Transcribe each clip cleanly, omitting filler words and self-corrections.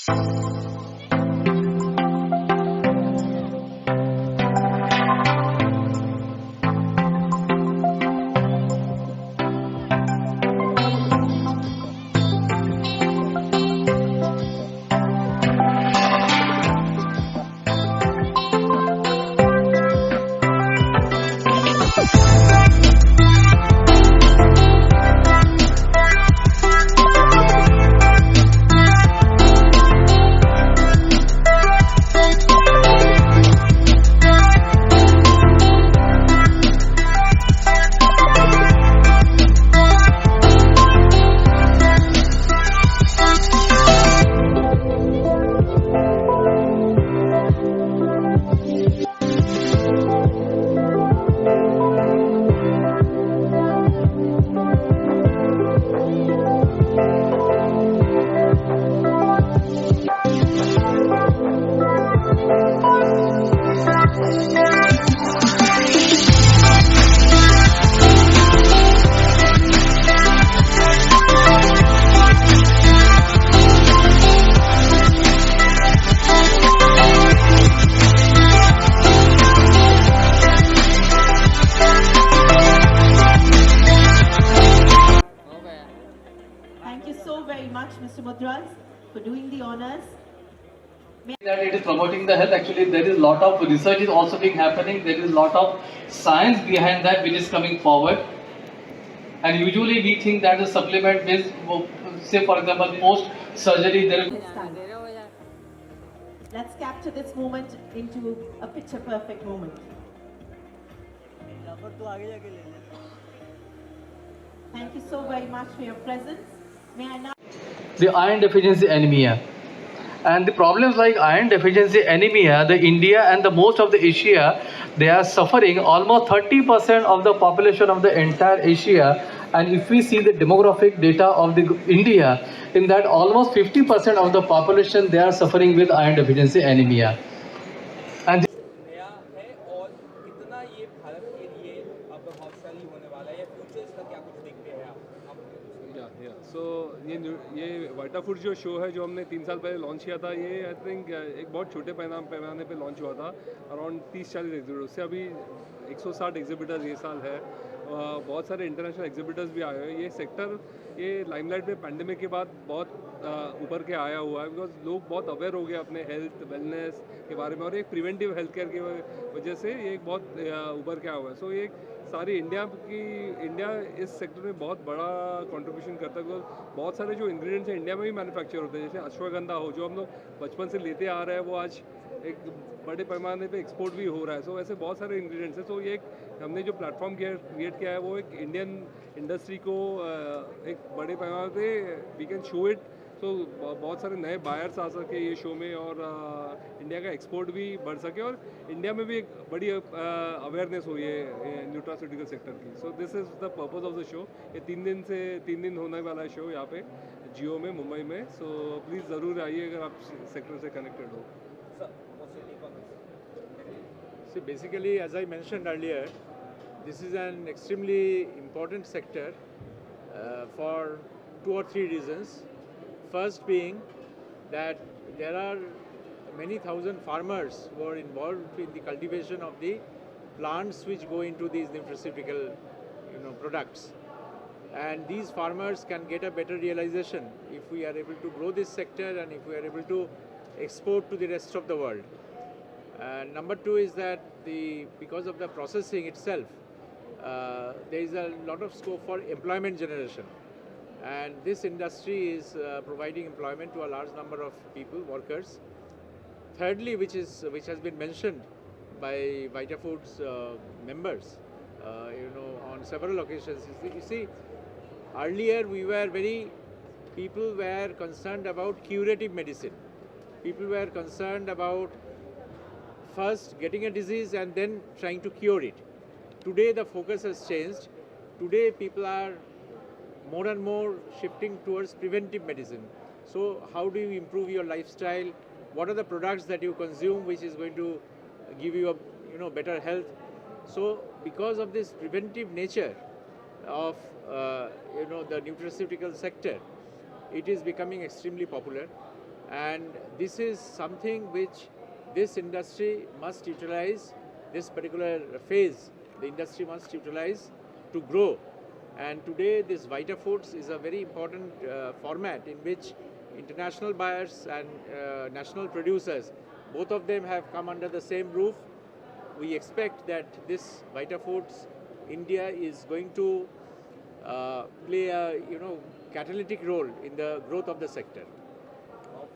Thank you so very much, Mr. Mudras, for doing the honors. That it is promoting the health. Actually, there is a lot of research is also being happening. There is a lot of science behind that which is coming forward. And usually we think that the supplement is, say for example, post surgery there is. Let's capture this moment into a picture perfect moment. Thank you so very much for your presence. May I now... The iron deficiency anemia. And the problems like iron deficiency anemia, the India and the most of the Asia, they are suffering almost 30% of the population of the entire Asia. And if we see the demographic data of the India, in that almost 50% of the population, they are suffering with iron deficiency anemia. And नया है और कितना ये भारत के लिए अब प्रभावशाली होने वाला है या फ्यूचर इसका क्या कुछ देखते हैं आप सो ये वाइटा फूड जो शो है जो हमने 3 साल पहले लॉन्च किया था, ये आई थिंक एक बहुत छोटे पैमाने पे लॉन्च हुआ था, अराउंड 30-40 एग्जिबिटर। उससे अभी 160 एग्जिबिटर्स ये साल है। बहुत सारे इंटरनेशनल एग्जिबिटर्स भी आए हैं। ये सेक्टर ये लाइमलाइट में पैंडेमिक के बाद बहुत ऊपर के आया हुआ है, बिकॉज लोग बहुत अवेयर हो गए अपने हेल्थ वेलनेस के बारे में, और एक प्रिवेंटिव हेल्थ केयर की वजह से ये एक बहुत ऊपर के आया हुआ है। सो ये सारी इंडिया इस सेक्टर में बहुत बड़ा कंट्रीब्यूशन करता है, बिकॉज बहुत सारे जो इंग्रेडिएंट्स हैं इंडिया में भी मैन्युफैक्चर होते हैं। जैसे अश्वगंधा हो, जो हम लोग बचपन से लेते आ रहे हैं, वो आज एक बड़े पैमाने पे एक्सपोर्ट भी हो रहा है। सो ऐसे बहुत सारे इंग्रेडिएंट्स हैं। सो ये हमने जो प्लेटफॉर्म क्रिएट किया है, वो एक इंडियन इंडस्ट्री को एक बड़े पैमाने पे वी कैन शो इट। सो बहुत सारे नए बायर्स आ सके ये शो में, और इंडिया का एक्सपोर्ट भी बढ़ सके, और इंडिया में भी एक बड़ी अवेयरनेस हो ये न्यूट्रास्यूटिकल सेक्टर की। So this is the purpose of the show. ये 3 दिन होने वाला है शो यहाँ पे जियो में, मुंबई में। सो प्लीज़ ज़रूर आइए अगर आप सेक्टर से कनेक्टेड हो। See, basically, as I mentioned earlier, this is an extremely important sector for 2 or 3 reasons. First being that there are many thousand farmers who are involved in the cultivation of the plants which go into these nutraceutical products. And these farmers can get a better realization if we are able to grow this sector and if we are able to export to the rest of the world. Number 2 is that because of the processing itself, there is a lot of scope for employment generation, and this industry is providing employment to a large number of people, workers. Thirdly, which has been mentioned by Vitafoods members, on several occasions. You see, earlier people were concerned about curative medicine. People were concerned about first getting a disease and then trying to cure it. Today the focus has changed. Today people are more and more shifting towards preventive medicine. So how do you improve your lifestyle? What are the products that you consume which is going to give you a better health? So because of this preventive nature of the nutraceutical sector, it is becoming extremely popular. and this is something which this industry must utilize. This particular phase, the industry must utilize to grow. And today, this Vitafoods is a very important format in which international buyers and national producers, both of them have come under the same roof. We expect that this Vitafoods India is going to play a catalytic role in the growth of the sector.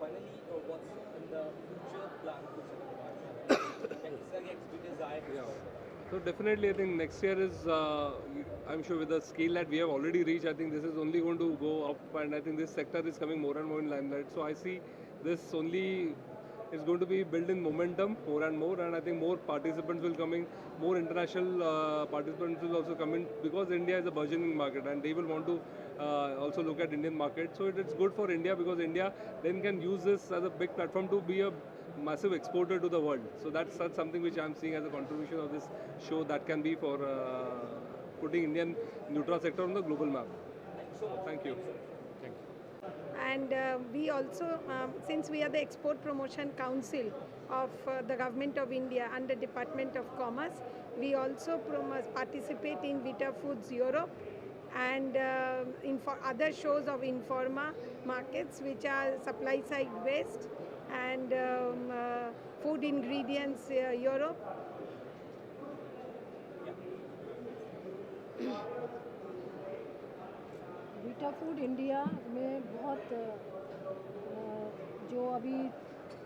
Finally, what's in the future plan for Yeah. So definitely, I think next year is, I'm sure with the scale that we have already reached, I think this is only going to go up, and I think this sector is coming more and more in limelight. So I see this only is going to be built in momentum more and more, and I think more participants will come in, more international participants will also come in, because India is a burgeoning market and they will want to also look at Indian market. So it's good for India, because India then can use this as a big platform to be a massive exporter to the world. So that's something which I'm seeing as a contribution of this show that can be for putting Indian Nutra sector on the global map. Thank you. And we also, since we are the Export Promotion Council of the Government of India under Department of Commerce, we also participate in Vitafoods Europe and in for other shows of Informa markets, which are supply side based, and food ingredients Europe. Vitafood India में बहुत जो अभी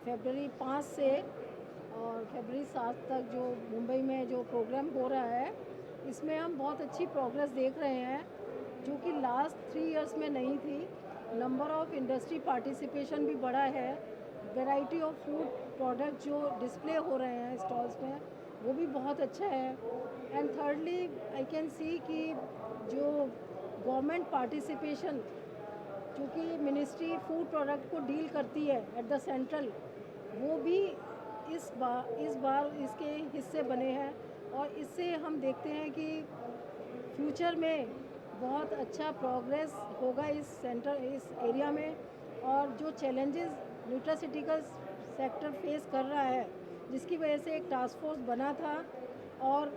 फरवरी 5 से और फरवरी 7 तक जो मुंबई में जो प्रोग्राम हो रहा है, इसमें हम बहुत अच्छी प्रोग्रेस देख रहे हैं, जो कि लास्ट 3 इयर्स में नहीं थी। नंबर ऑफ इंडस्ट्री पार्टिसिपेशन भी बढ़ा है, वैरायटी ऑफ फूड प्रोडक्ट जो डिस्प्ले हो रहे हैं स्टॉल्स में, वो भी बहुत अच्छा है। And thirdly I can see कि जो गवर्नमेंट पार्टिसिपेशन, क्योंकि मिनिस्ट्री फूड प्रोडक्ट को डील करती है एट द सेंट्रल, वो भी इस बार इसके हिस्से बने हैं, और इससे हम देखते हैं कि फ्यूचर में बहुत अच्छा प्रोग्रेस होगा इस एरिया में। और जो चैलेंजेस न्यूट्रासिटिकल सेक्टर फेस कर रहा है, जिसकी वजह से एक टास्क फोर्स बना था, और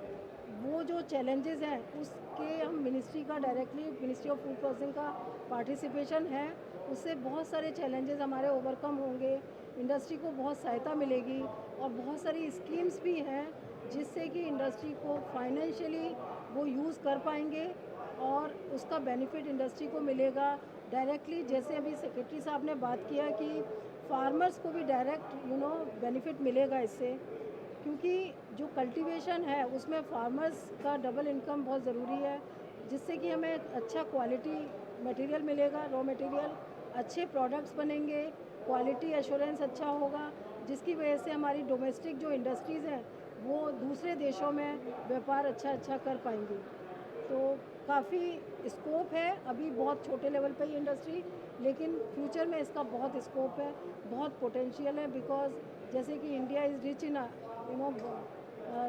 वो जो चैलेंजेस हैं उसके हम मिनिस्ट्री का directly, ministry of food processing का पार्टिसिपेशन है, उससे बहुत सारे चैलेंजेस हमारे ओवरकम होंगे, इंडस्ट्री को बहुत सहायता मिलेगी, और बहुत सारी स्कीम्स भी हैं जिससे कि इंडस्ट्री को फाइनेंशियली वो यूज़ कर पाएंगे और उसका बेनिफिट इंडस्ट्री को मिलेगा डायरेक्टली। जैसे अभी सेक्रेटरी साहब ने बात किया कि फार्मर्स को भी डायरेक्ट बेनिफिट मिलेगा इससे, क्योंकि जो कल्टीवेशन है उसमें फार्मर्स का डबल इनकम बहुत ज़रूरी है, जिससे कि हमें अच्छा क्वालिटी मटेरियल मिलेगा, रॉ मटेरियल, अच्छे प्रोडक्ट्स बनेंगे, क्वालिटी एश्योरेंस अच्छा होगा, जिसकी वजह से हमारी डोमेस्टिक जो इंडस्ट्रीज़ हैं वो दूसरे देशों में व्यापार अच्छा कर पाएंगी। तो काफ़ी स्कोप है, अभी बहुत छोटे लेवल पे ही इंडस्ट्री, लेकिन फ्यूचर में इसका बहुत स्कोप है, बहुत पोटेंशियल है, बिकॉज जैसे कि India is rich in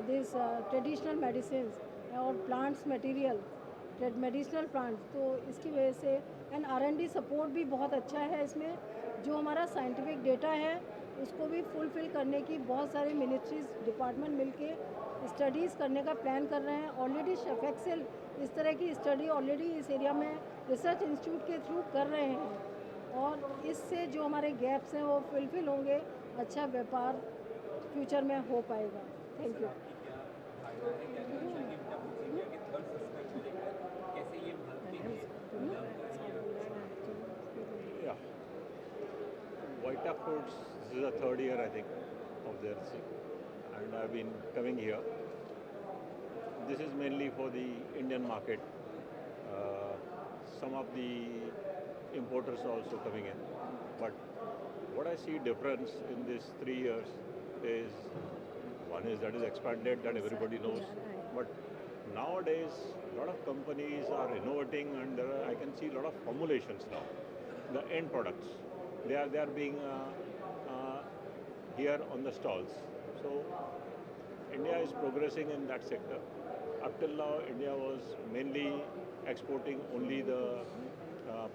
this traditional medicine और प्लांट्स मटेरियल, मेडिसिनल प्लांट्स, तो इसकी वजह से एंड R&D सपोर्ट भी बहुत अच्छा है इसमें। जो हमारा साइंटिफिक डेटा है उसको भी फुलफ़िल करने की बहुत सारे मिनिस्ट्रीज डिपार्टमेंट मिलके स्टडीज़ करने का प्लान कर रहे हैं। ऑलरेडी शेफेक्सेल इस तरह की स्टडी ऑलरेडी इस एरिया में रिसर्च इंस्टीट्यूट के थ्रू कर रहे हैं, और इससे जो हमारे गैप्स हैं वो फुलफ़िल होंगे, अच्छा व्यापार फ्यूचर में हो पाएगा। Thank you. Yeah. Vitafoods, this is the third year, I think, of theirs, and I've been coming here. This is mainly for the Indian market. Some of the importers are also coming in, but what I see difference in these 3 years is, one is that is expanded, that everybody knows, but nowadays a lot of companies are innovating, and I can see a lot of formulations now. The end products, they are being here on the stalls. So India is progressing in that sector. Up till now, India was mainly exporting only the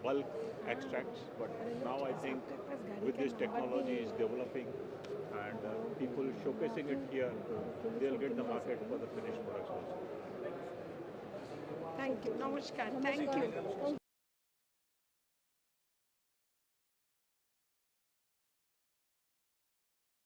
bulk extracts. But now I think with this technology is developing and people showcasing it here, they'll get the market for the finished products also. Thank you. Namaskar. Thank you.